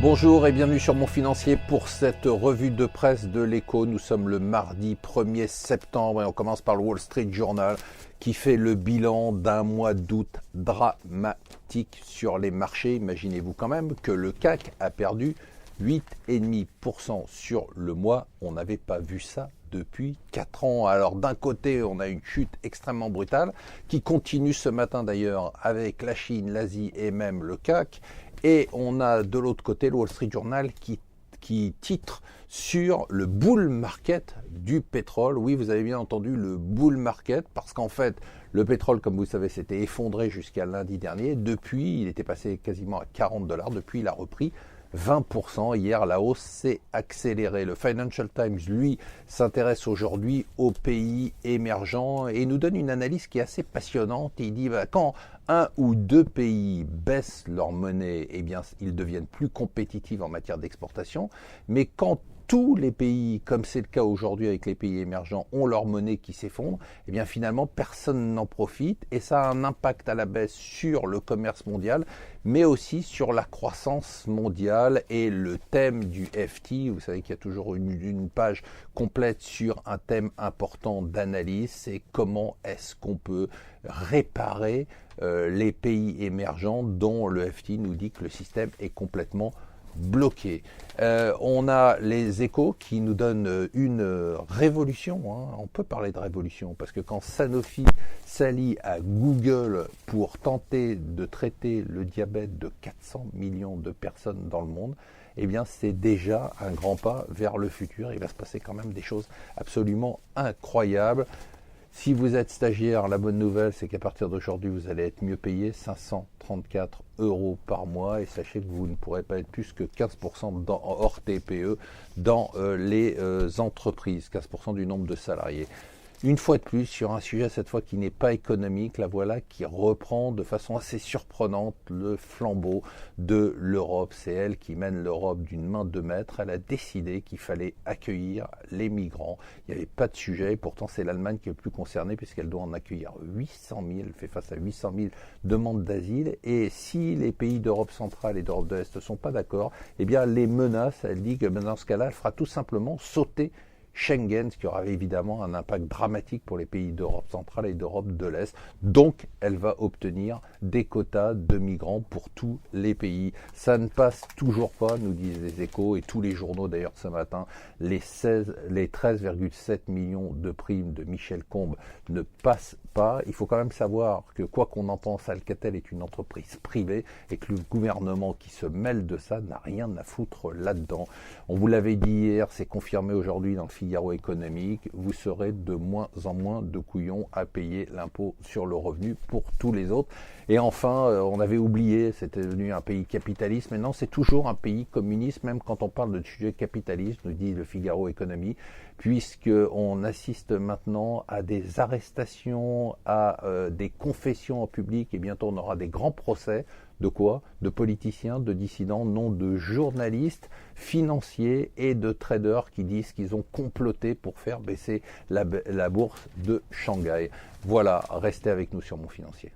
Bonjour et bienvenue sur Mon Financier pour cette revue de presse de l'Écho. Nous sommes le mardi 1er septembre et on commence par le Wall Street Journal qui fait le bilan d'un mois d'août dramatique sur les marchés. Imaginez-vous quand même que le CAC a perdu 8,5% sur le mois. On n'avait pas vu ça depuis 4 ans. Alors d'un côté, on a une chute extrêmement brutale qui continue ce matin d'ailleurs avec la Chine, l'Asie et même le CAC. Et on a de l'autre côté le Wall Street Journal qui titre sur le bull market du pétrole. Oui, vous avez bien entendu le bull market parce qu'en fait, le pétrole, comme vous le savez, s'était effondré jusqu'à lundi dernier. Depuis, il était passé quasiment à $40. Depuis, il a repris 20%. Hier, la hausse s'est accélérée. Le Financial Times, lui, s'intéresse aujourd'hui aux pays émergents et nous donne une analyse qui est assez passionnante. Il dit quand un ou deux pays baissent leur monnaie, eh bien, ils deviennent plus compétitifs en matière d'exportation. Mais quand tous les pays, comme c'est le cas aujourd'hui avec les pays émergents, ont leur monnaie qui s'effondre, eh bien finalement personne n'en profite et ça a un impact à la baisse sur le commerce mondial, mais aussi sur la croissance mondiale. Et le thème du FT, vous savez qu'il y a toujours une page complète sur un thème important d'analyse, c'est comment est-ce qu'on peut réparer les pays émergents dont le FT nous dit que le système est complètement bloqué. On a les Échos qui nous donnent une révolution, hein. On peut parler de révolution parce que quand Sanofi s'allie à Google pour tenter de traiter le diabète de 400 millions de personnes dans le monde, eh bien c'est déjà un grand pas vers le futur. Il va se passer quand même des choses absolument incroyables. Si vous êtes stagiaire, la bonne nouvelle, c'est qu'à partir d'aujourd'hui, vous allez être mieux payé, 534 € par mois. Et sachez que vous ne pourrez pas être plus que 15% hors TPE dans les entreprises, 15% du nombre de salariés. Une fois de plus, sur un sujet cette fois qui n'est pas économique, la voilà qui reprend de façon assez surprenante le flambeau de l'Europe. C'est elle qui mène l'Europe d'une main de maître. Elle a décidé qu'il fallait accueillir les migrants. Il n'y avait pas de sujet, et pourtant c'est l'Allemagne qui est le plus concernée puisqu'elle doit en accueillir 800 000. Elle fait face à 800 000 demandes d'asile. Et si les pays d'Europe centrale et d'Europe de l'Est ne sont pas d'accord, eh bien les menaces, elle dit que dans ce cas-là, elle fera tout simplement sauter Schengen, ce qui aura évidemment un impact dramatique pour les pays d'Europe centrale et d'Europe de l'Est. Donc, elle va obtenir des quotas de migrants pour tous les pays. Ça ne passe toujours pas, nous disent les Échos et tous les journaux d'ailleurs ce matin. Les 13,7 millions de primes de Michel Combes ne passent pas. Il faut quand même savoir que quoi qu'on en pense, Alcatel est une entreprise privée et que le gouvernement qui se mêle de ça n'a rien à foutre là-dedans. On vous l'avait dit hier, c'est confirmé aujourd'hui dans le Figaro économique, vous serez de moins en moins de couillons à payer l'impôt sur le revenu pour tous les autres. Et enfin, on avait oublié, c'était devenu un pays capitaliste, mais non, c'est toujours un pays communiste, même quand on parle de sujet capitaliste, nous dit le Figaro économie, puisqu'on assiste maintenant à des arrestations, à des confessions en public, et bientôt on aura des grands procès. De quoi? De politiciens, de dissidents, non, de journalistes, financiers et de traders qui disent qu'ils ont comploté pour faire baisser la bourse de Shanghai. Voilà, restez avec nous sur Mon Financier.